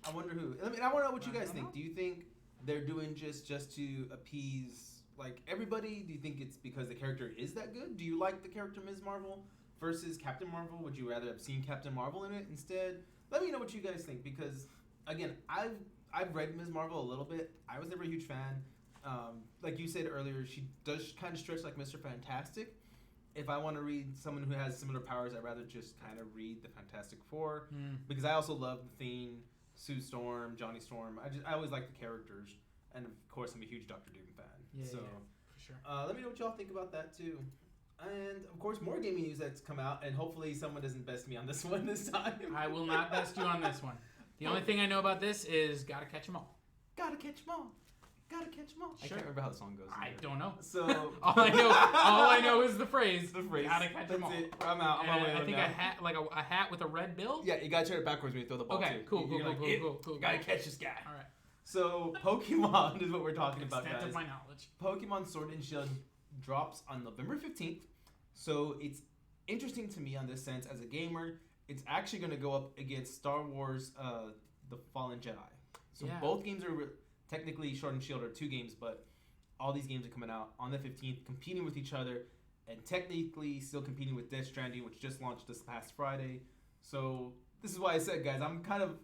I want to know what you guys think. Do you think they're doing just to appease like everybody? Do you think it's because the character is that good? Do you like the character Ms. Marvel versus Captain Marvel? Would you rather have seen Captain Marvel in it instead? Let me know what you guys think, because again, I've read Ms. Marvel a little bit. I was never a huge fan. Like you said earlier, she does kind of stretch like Mr. Fantastic. If I want to read someone who has similar powers, I'd rather just kind of read the Fantastic Four, because I also love the Thing, Sue Storm, Johnny Storm. I always like the characters, and of course I'm a huge Doctor Doom fan. Yeah, so for sure. Let me know what y'all think about that too. And of course more gaming news that's come out, and hopefully someone doesn't best me on this one this time. I will not best you on this one. The only thing I know about this is gotta catch 'em all. Gotta catch 'em all. Gotta catch 'em all. Sure. I can't remember how the song goes. I don't know. So all I know is the phrase. The phrase. Gotta catch 'em all. It. I'm out. I'm on my I own think now. a hat with a red bill. Yeah, you gotta turn it backwards when you throw the ball. Okay, too. cool. Gotta catch this guy. All right. So Pokemon is what we're talking about, Extent guys. of my knowledge. Pokemon Sword and Shield drops on November 15th. So it's interesting to me on this sense as a gamer. It's actually going to go up against Star Wars The Fallen Jedi. So both games are technically Sword and Shield are two games, but all these games are coming out on the 15th, competing with each other, and technically still competing with Death Stranding, which just launched this past Friday. So this is why I said, guys, I'm kind of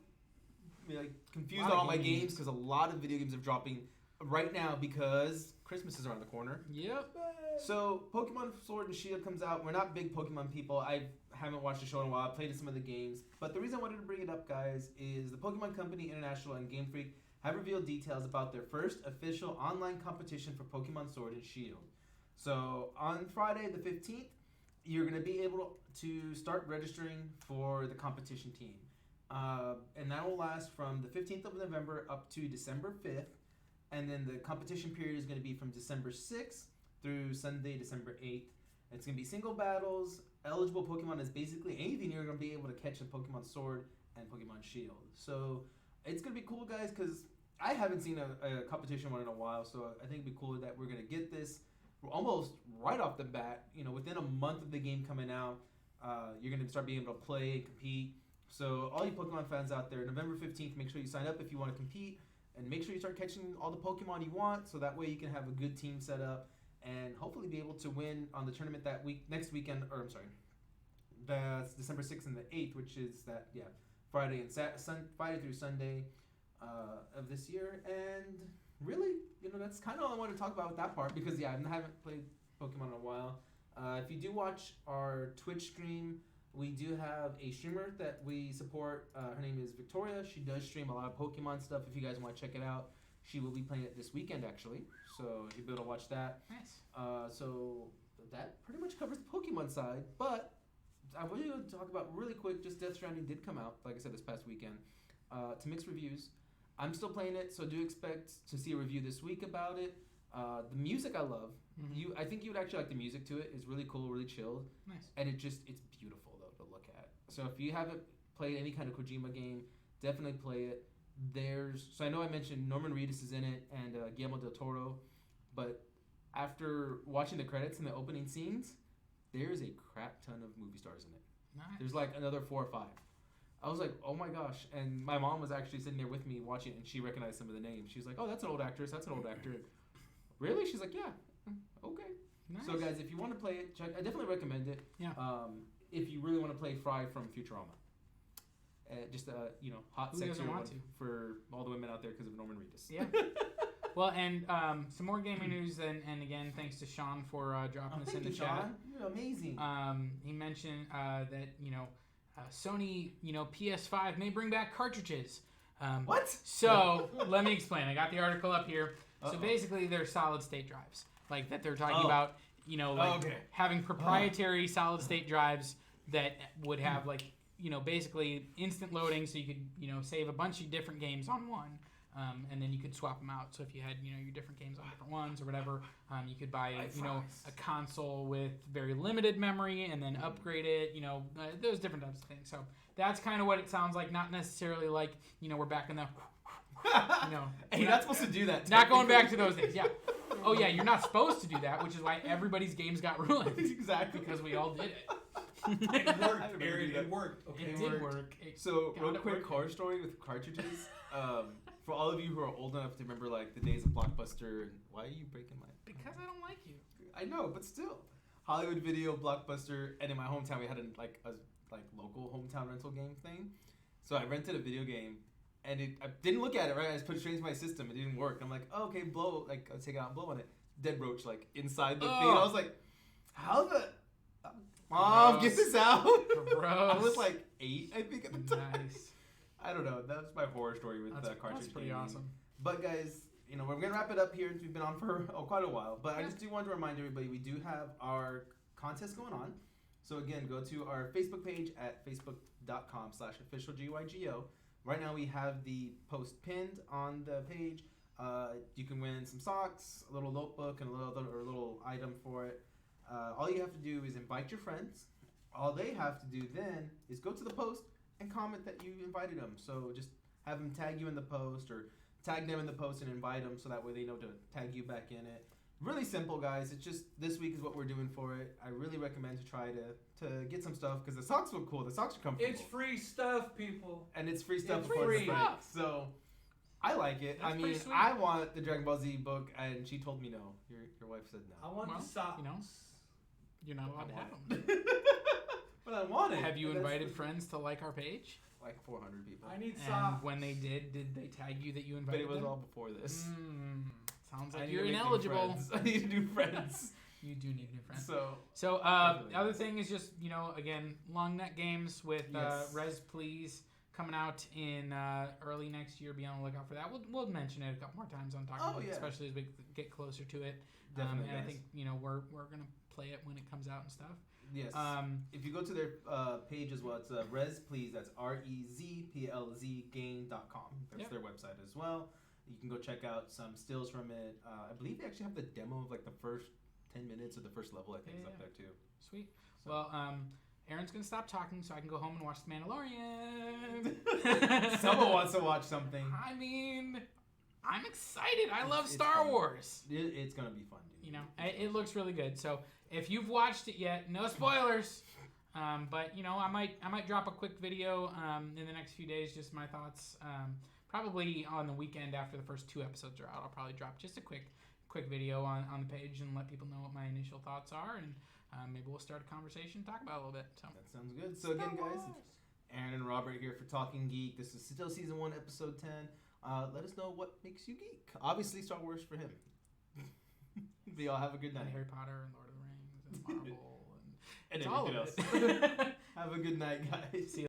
confused on all my games, because a lot of video games are dropping right now because Christmas is around the corner. Yep. So Pokemon Sword and Shield comes out. We're not big Pokemon people. I haven't watched the show in a while. I played some of the games. But the reason I wanted to bring it up, guys, is the Pokemon Company International and Game Freak have revealed details about their first official online competition for Pokemon Sword and Shield. So on Friday the 15th, you're going to be able to start registering for the competition team. And that will last from the 15th of November up to December 5th. And then the competition period is going to be from December 6th through Sunday, December 8th. It's going to be single battles. Eligible Pokemon is basically anything you're going to be able to catch in Pokemon Sword and Pokemon Shield. So it's going to be cool, guys, because I haven't seen a competition one in a while. So I think it'd be cool that we're going to get this almost right off the bat. Within a month of the game coming out, you're going to start being able to play and compete. So all you Pokemon fans out there, November 15th, make sure you sign up if you want to compete. And make sure you start catching all the Pokemon you want, so that way you can have a good team set up and hopefully be able to win on the tournament next weekend. That's December 6th and the 8th, which is Friday through Sunday of this year. And really, that's kind of all I want to talk about with that part, because I haven't played Pokemon in a while. If you do watch our Twitch stream, we do have a streamer that we support. Her name is Victoria. She does stream a lot of Pokemon stuff. If you guys want to check it out, she will be playing it this weekend, actually. So you'll be able to watch that. Nice. So that pretty much covers the Pokemon side. But I really want to talk about really quick, just Death Stranding did come out, like I said, this past weekend, to mixed reviews. I'm still playing it, so do expect to see a review this week about it. The music I love. Mm-hmm. I think you would actually like the music to it. It's really cool, really chilled. Nice. And it's beautiful, though, to look at. So if you haven't played any kind of Kojima game, definitely play it. So I know I mentioned Norman Reedus is in it and Guillermo del Toro, but after watching the credits and the opening scenes, there's a crap ton of movie stars in it. Nice. There's like another 4 or 5. I was like, oh my gosh. And my mom was actually sitting there with me watching it, and she recognized some of the names. She's like, oh, that's an old actress. That's an old actor. Really? She's like, yeah. Okay. Nice. So guys, if you want to play it, I definitely recommend it. Yeah. If you really want to play Fry from Futurama. Just hot Who sex doesn't want to? for all the women out there because of Norman Reedus. Yeah. Well, and some more gaming news, and again, thanks to Sean for dropping this in the chat. Sean. You're amazing. He mentioned that Sony, PS5 may bring back cartridges. What? So let me explain. I got the article up here. Uh-oh. So basically, they're solid state drives, like that they're talking about. Okay. Having proprietary solid state drives that would have basically instant loading, so you could save a bunch of different games on one. And then you could swap them out. So if you had, your different games on different ones or whatever, you could buy, a console with very limited memory and then upgrade it. Those different types of things. So that's kind of what it sounds like. Not necessarily like, we're back in the, Hey, you're not supposed to do that. Not going back to those days. Yeah. Oh yeah, you're not supposed to do that, which is why everybody's games got ruined. Exactly. Because we all did it. It worked, Aaron. It worked. Okay. It did work. So, real quick car story with cartridges. For all of you who are old enough to remember the days of Blockbuster, and why are you breaking my? Because I don't like you. I know, but still, Hollywood Video, Blockbuster, and in my hometown we had a local hometown rental game thing. So I rented a video game, and I didn't look at it right. I just put it straight into my system. It didn't work. I'm like, oh, okay, blow. I'll take it out and blow on it. Dead roach inside the thing. And I was like, how the? Mom, get this out. Gross. I was 8, I think, at the time. Nice. I don't know. That's my horror story with cartridge That's pretty gaming. awesome. But guys, we're gonna wrap it up here. We've been on for quite a while. But I just do want to remind everybody we do have our contest going on. So again, go to our Facebook page at facebook.com/officialgygo. Right now we have the post pinned on the page. You can win some socks, a little notebook, and a little item for it. All you have to do is invite your friends. All they have to do then is go to the post and comment that you invited them. So just have them tag you in the post or tag them in the post and invite them so that way they know to tag you back in it. Really simple, guys. It's just this week is what we're doing for it. I really recommend to try to get some stuff because the socks look cool. The socks are comfortable. It's free stuff, people. And it's free stuff. It's before free. the break. So I like it. That's I pretty mean, sweet. I want the Dragon Ball Z book, and she told me no. Your wife said no. I want the socks. You're not allowed to have them. But I want it. Have you But that's invited the- friends to like our page? 400 people. I need And socks. when they did they tag you that you But invited it was them? all before this. Sounds I like need you're to make new ineligible. friends. I need to do friends. You do need new friends. So So Definitely the other yes. thing is just again long neck games with Yes. Res Please coming out in early next year. Be on the lookout for that. We'll mention it a couple more times on Talkin Geek, yeah. especially as we get closer to it. Definitely, and I guys. think we're gonna play it when it comes out and stuff. yes. If you go to their page as well, it's Res Please. That's REZPLZ game.com. That's Yep. their website as well. You can go check out some stills from it. I believe they actually have the demo of the first 10 minutes of the first level. I think is up there too. Sweet. So. Well, Aaron's gonna stop talking so I can go home and watch The Mandalorian. Someone wants to watch something. I mean, I'm excited. I love It's Star fun. Wars. It's gonna be fun, dude. It looks really good. So if you've watched it yet, no spoilers. But I might drop a quick video in the next few days, just my thoughts. Probably on the weekend after the first 2 episodes are out, I'll probably drop just a quick video on the page and let people know what my initial thoughts are, and maybe we'll start a conversation, talk about it a little bit. So That sounds good. So again, guys, it's Aaron and Robert here for Talkin Geek. This is still season 1, episode 10. Let us know what makes you geek. Obviously, Star Wars for him. But y'all have a good and night. Harry Potter and Lord of the Rings and Marvel And it's all everything of else. it. Have a good night, guys. See you